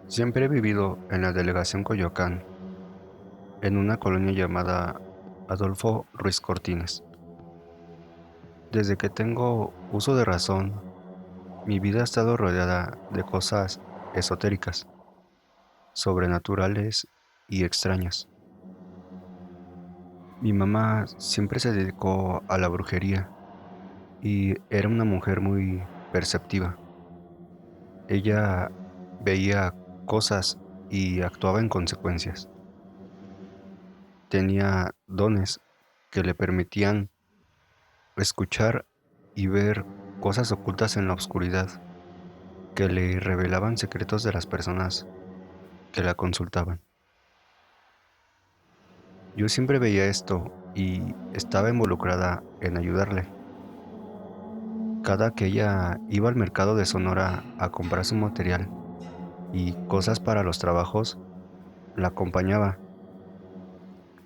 Siempre he vivido en la delegación Coyoacán, en una colonia llamada Adolfo Ruiz Cortines. Desde que tengo uso de razón, mi vida ha estado rodeada de cosas esotéricas, sobrenaturales y extrañas. Mi mamá siempre se dedicó a la brujería y era una mujer muy perceptiva. Ella veía cosas y actuaba en consecuencias. Tenía dones que le permitían escuchar y ver cosas ocultas en la oscuridad que le revelaban secretos de las personas que la consultaban. Yo siempre veía esto y estaba involucrada en ayudarle. Cada que ella iba al mercado de Sonora a comprar su material y cosas para los trabajos, la acompañaba.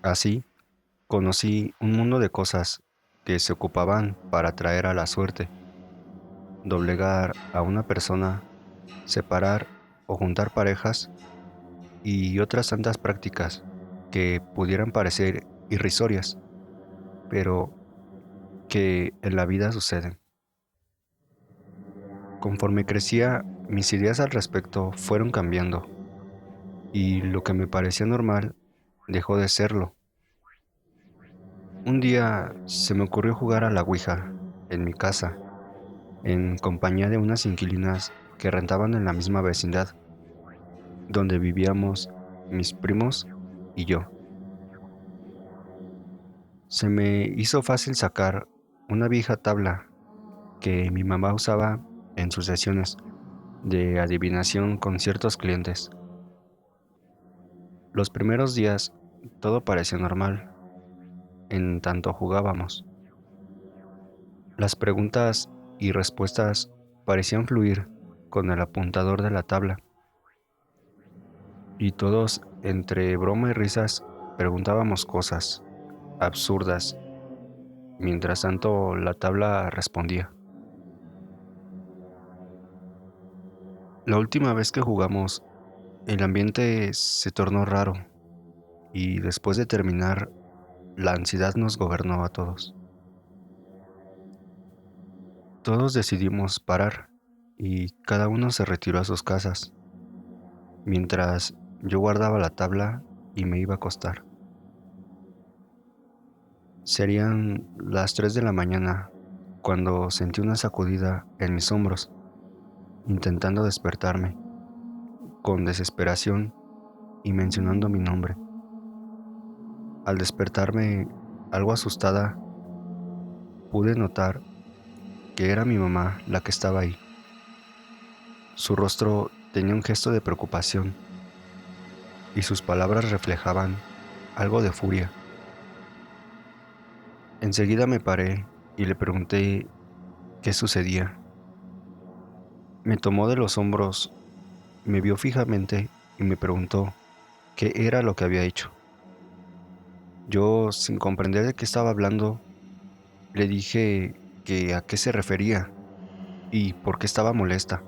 Así, conocí un mundo de cosas que se ocupaban para atraer a la suerte, doblegar a una persona, separar o juntar parejas y otras tantas prácticas que pudieran parecer irrisorias, pero que en la vida suceden. Conforme crecía, mis ideas al respecto fueron cambiando y lo que me parecía normal dejó de serlo. Un día se me ocurrió jugar a la Ouija en mi casa, en compañía de unas inquilinas que rentaban en la misma vecindad donde vivíamos mis primos y yo. Se me hizo fácil sacar una vieja tabla que mi mamá usaba en sus sesiones de adivinación con ciertos clientes. Los primeros días todo parecía normal, en tanto jugábamos. Las preguntas y respuestas parecían fluir con el apuntador de la tabla, y todos, entre broma y risas, preguntábamos cosas absurdas, mientras tanto la tabla respondía. La última vez que jugamos, el ambiente se tornó raro, y después de terminar, la ansiedad nos gobernó a todos. Todos decidimos parar y cada uno se retiró a sus casas, mientras yo guardaba la tabla y me iba a acostar. Serían las 3 de la mañana cuando sentí una sacudida en mis hombros, intentando despertarme, con desesperación y mencionando mi nombre. Al despertarme, algo asustada, pude notar que era mi mamá la que estaba ahí. Su rostro tenía un gesto de preocupación y sus palabras reflejaban algo de furia. Enseguida me paré y le pregunté qué sucedía. Me tomó de los hombros, me vio fijamente y me preguntó qué era lo que había hecho. Yo, sin comprender de qué estaba hablando, le dije que a qué se refería y por qué estaba molesta.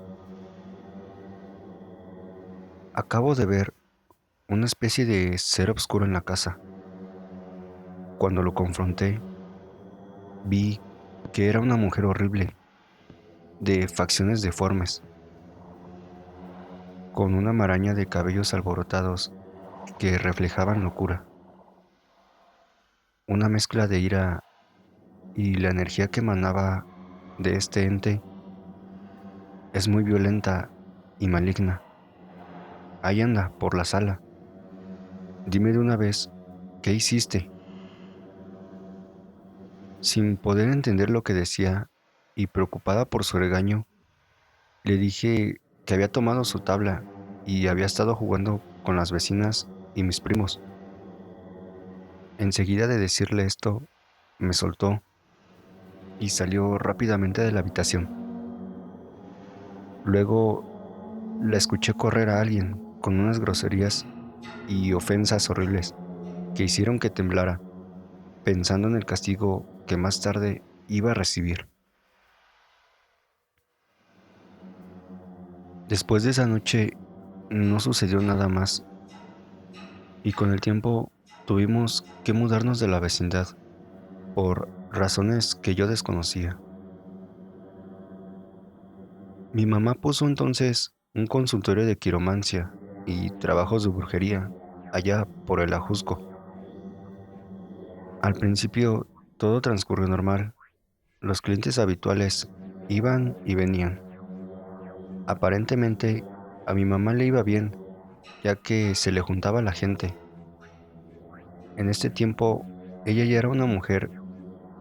Acabo de ver una especie de ser oscuro en la casa. Cuando lo confronté, vi que era una mujer horrible, de facciones deformes, con una maraña de cabellos alborotados que reflejaban locura. Una mezcla de ira y la energía que emanaba de este ente es muy violenta y maligna. Ahí anda, por la sala. Dime de una vez, ¿qué hiciste? Sin poder entender lo que decía y preocupada por su regaño, le dije que había tomado su tabla y había estado jugando con las vecinas y mis primos. Enseguida de decirle esto, me soltó y salió rápidamente de la habitación. Luego la escuché correr a alguien con unas groserías y ofensas horribles que hicieron que temblara, pensando en el castigo que más tarde iba a recibir. Después de esa noche no sucedió nada más y con el tiempo tuvimos que mudarnos de la vecindad por razones que yo desconocía. Mi mamá puso entonces un consultorio de quiromancia y trabajos de brujería allá por el Ajusco. Al principio todo transcurrió normal. Los clientes habituales iban y venían. Aparentemente a mi mamá le iba bien, ya que se le juntaba la gente. En este tiempo ella ya era una mujer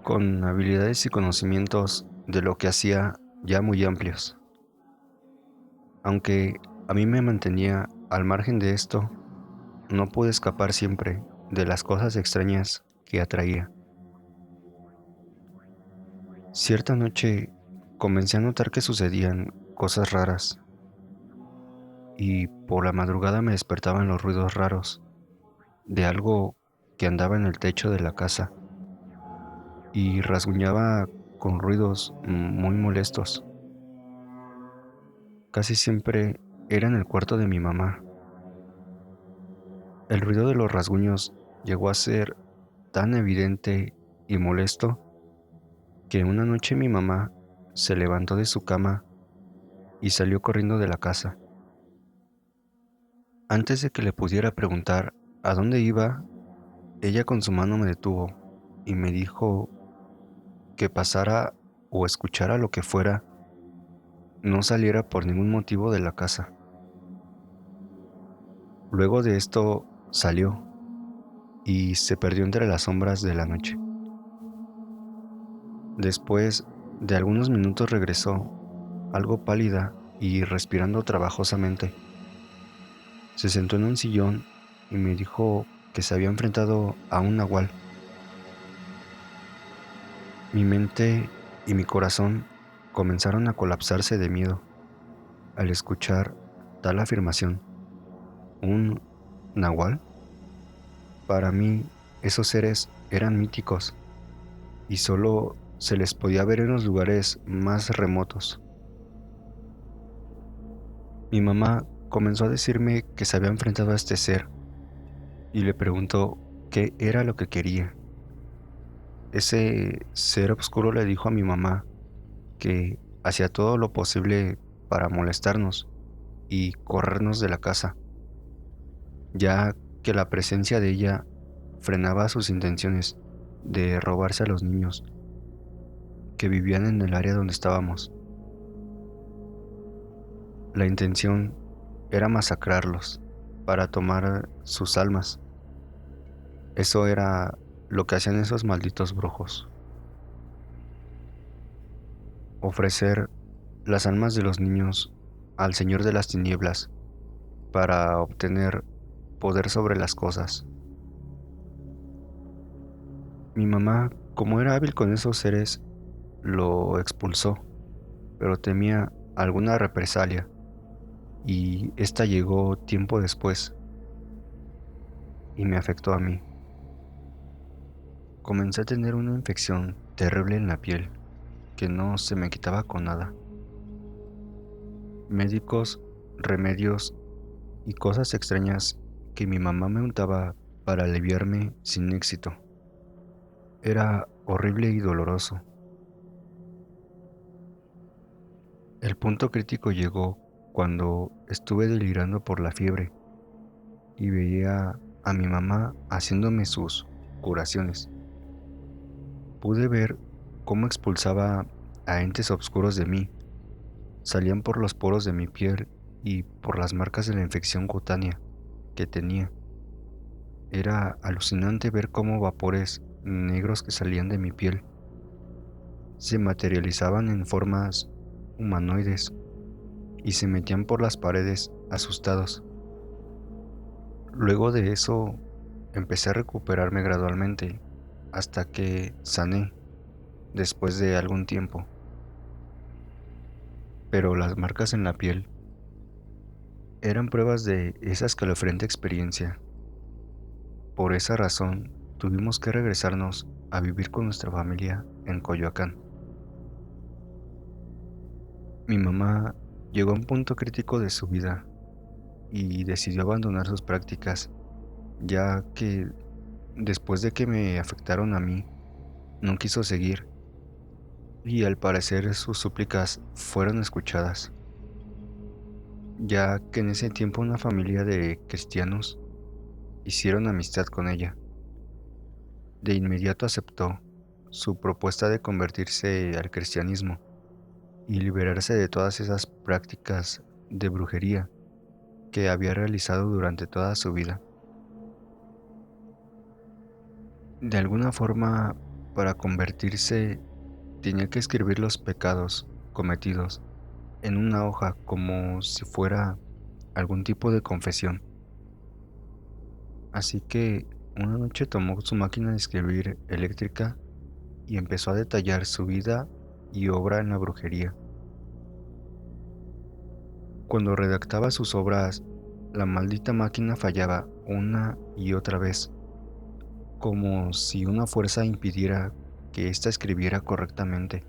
con habilidades y conocimientos de lo que hacía ya muy amplios. Aunque a mí me mantenía al margen de esto, no pude escapar siempre de las cosas extrañas que atraía. Cierta noche comencé a notar que sucedían cosas raras y por la madrugada me despertaban los ruidos raros de algo que andaba en el techo de la casa y rasguñaba con ruidos muy molestos. Casi siempre era en el cuarto de mi mamá. El ruido de los rasguños llegó a ser tan evidente y molesto que una noche mi mamá se levantó de su cama y salió corriendo de la casa. Antes de que le pudiera preguntar a dónde iba, ella con su mano me detuvo y me dijo que pasara o escuchara lo que fuera, no saliera por ningún motivo de la casa. Luego de esto salió y se perdió entre las sombras de la noche. Después de algunos minutos regresó, algo pálida y respirando trabajosamente. Se sentó en un sillón y me dijo que se había enfrentado a un nahual. Mi mente y mi corazón comenzaron a colapsarse de miedo al escuchar tal afirmación. ¿Un nahual? Para mí, esos seres eran míticos y solo se les podía ver en los lugares más remotos. Mi mamá comenzó a decirme que se había enfrentado a este ser y le preguntó qué era lo que quería. Ese ser oscuro le dijo a mi mamá que hacía todo lo posible para molestarnos y corrernos de la casa, ya que la presencia de ella frenaba sus intenciones de robarse a los niños que vivían en el área donde estábamos. La intención era masacrarlos para tomar sus almas. Eso era lo que hacían esos malditos brujos. Ofrecer las almas de los niños al Señor de las Tinieblas para obtener poder sobre las cosas. Mi mamá, como era hábil con esos seres, lo expulsó, pero temía alguna represalia, y esta llegó tiempo después y me afectó a mí. Comencé a tener una infección terrible en la piel que no se me quitaba con nada. Médicos, remedios y cosas extrañas que mi mamá me untaba para aliviarme sin éxito. Era horrible y doloroso. El punto crítico llegó cuando estuve delirando por la fiebre y veía a mi mamá haciéndome sus curaciones. Pude ver cómo expulsaba a entes oscuros de mí. Salían por los poros de mi piel y por las marcas de la infección cutánea que tenía. Era alucinante ver cómo vapores negros que salían de mi piel se materializaban en formas humanoides y se metían por las paredes asustados. Luego de eso empecé a recuperarme gradualmente hasta que sané después de algún tiempo. pero las marcas en la piel eran pruebas de esa escalofriante experiencia. Por esa razón, tuvimos que regresarnos a vivir con nuestra familia en Coyoacán. Mi mamá llegó a un punto crítico de su vida y decidió abandonar sus prácticas, ya que después de que me afectaron a mí, no quiso seguir y al parecer sus súplicas fueron escuchadas, ya que en ese tiempo una familia de cristianos hicieron amistad con ella. De inmediato aceptó su propuesta de convertirse al cristianismo y liberarse de todas esas prácticas de brujería que había realizado durante toda su vida. De alguna forma, para convertirse, tenía que escribir los pecados cometidos en una hoja como si fuera algún tipo de confesión. Así que una noche tomó su máquina de escribir eléctrica y empezó a detallar su vida y obra en la brujería. Cuando redactaba sus obras, la maldita máquina fallaba una y otra vez, como si una fuerza impidiera que ésta escribiera correctamente.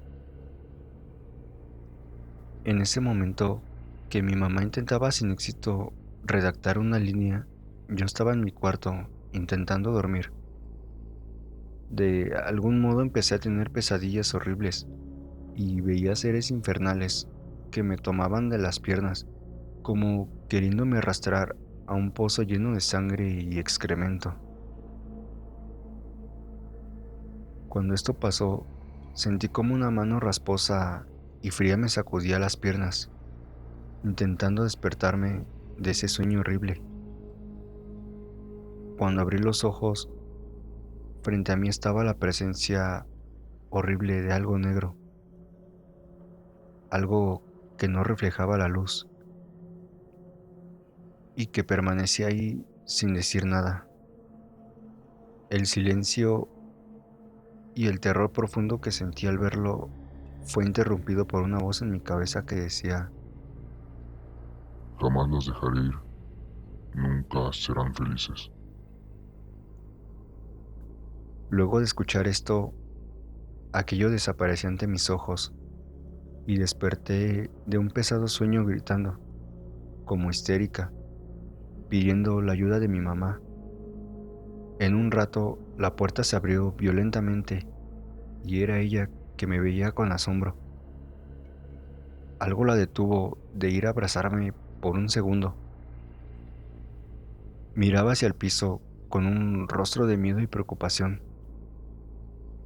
En ese momento que mi mamá intentaba sin éxito redactar una línea, yo estaba en mi cuarto intentando dormir. De algún modo empecé a tener pesadillas horribles y veía seres infernales que me tomaban de las piernas, como queriéndome arrastrar a un pozo lleno de sangre y excremento. Cuando esto pasó, sentí como una mano rasposa y fría me sacudía las piernas, intentando despertarme de ese sueño horrible. Cuando abrí los ojos, frente a mí estaba la presencia horrible de algo negro, algo que no reflejaba la luz y que permanecía ahí sin decir nada. El silencio y el terror profundo que sentí al verlo fue interrumpido por una voz en mi cabeza que decía: Jamás las dejaré ir, nunca serán felices. luego de escuchar esto, aquello desapareció ante mis ojos y desperté de un pesado sueño gritando, como histérica, pidiendo la ayuda de mi mamá. En un rato la puerta se abrió violentamente y era ella que me veía con asombro. Algo la detuvo de ir a abrazarme por un segundo. Miraba hacia el piso con un rostro de miedo y preocupación.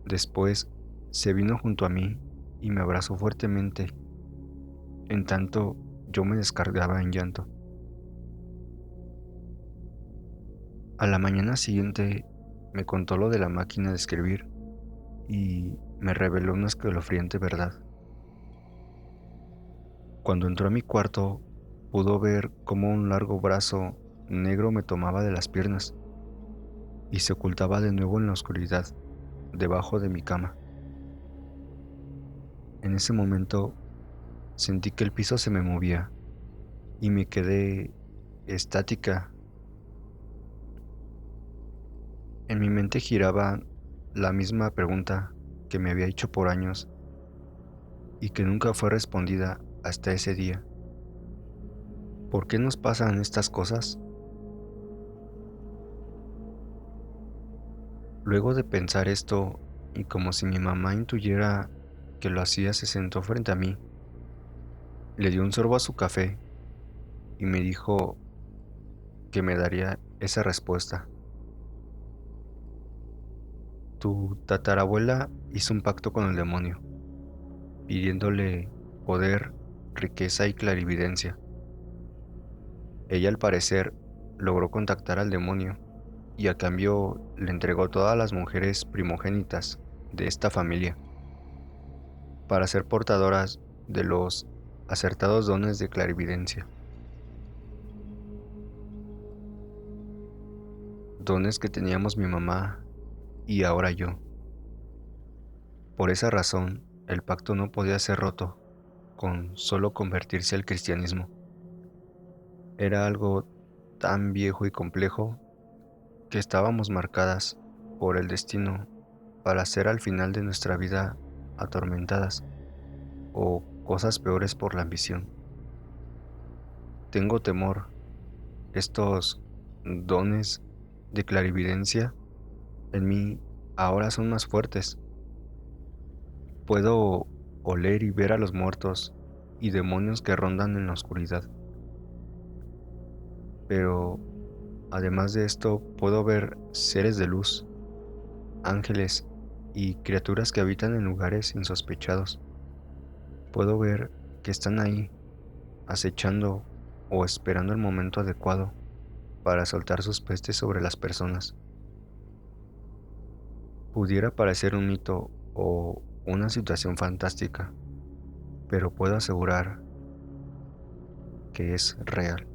Después se vino junto a mí y me abrazó fuertemente, en tanto yo me descargaba en llanto. A la mañana siguiente me contó lo de la máquina de escribir y me reveló una escalofriante verdad. Cuando entró a mi cuarto, pudo ver cómo un largo brazo negro me tomaba de las piernas y se ocultaba de nuevo en la oscuridad, debajo de mi cama. En ese momento sentí que el piso se me movía y me quedé estática. En mi mente giraba la misma pregunta que me había hecho por años y que nunca fue respondida hasta ese día. ¿Por qué nos pasan estas cosas? Luego de pensar esto, y como si mi mamá intuyera que lo hacía, se sentó frente a mí, le dio un sorbo a su café y me dijo que me daría esa respuesta. Tu tatarabuela hizo un pacto con el demonio, pidiéndole poder, riqueza y clarividencia. Ella al parecer logró contactar al demonio y a cambio le entregó todas las mujeres primogénitas de esta familia para ser portadoras de los acertados dones de clarividencia, dones que teníamos mi mamá y ahora yo. Por esa razón, el pacto no podía ser roto con solo convertirse al cristianismo. Era algo tan viejo y complejo que estábamos marcadas por el destino para ser al final de nuestra vida atormentadas o cosas peores por la ambición. Tengo temor, estos dones de clarividencia en mí ahora son más fuertes. Puedo oler y ver a los muertos y demonios que rondan en la oscuridad. Pero además de esto, puedo ver seres de luz, ángeles y criaturas que habitan en lugares insospechados. Puedo ver que están ahí, acechando o esperando el momento adecuado para soltar sus pestes sobre las personas. Pudiera parecer un mito o una situación fantástica, pero puedo asegurar que es real.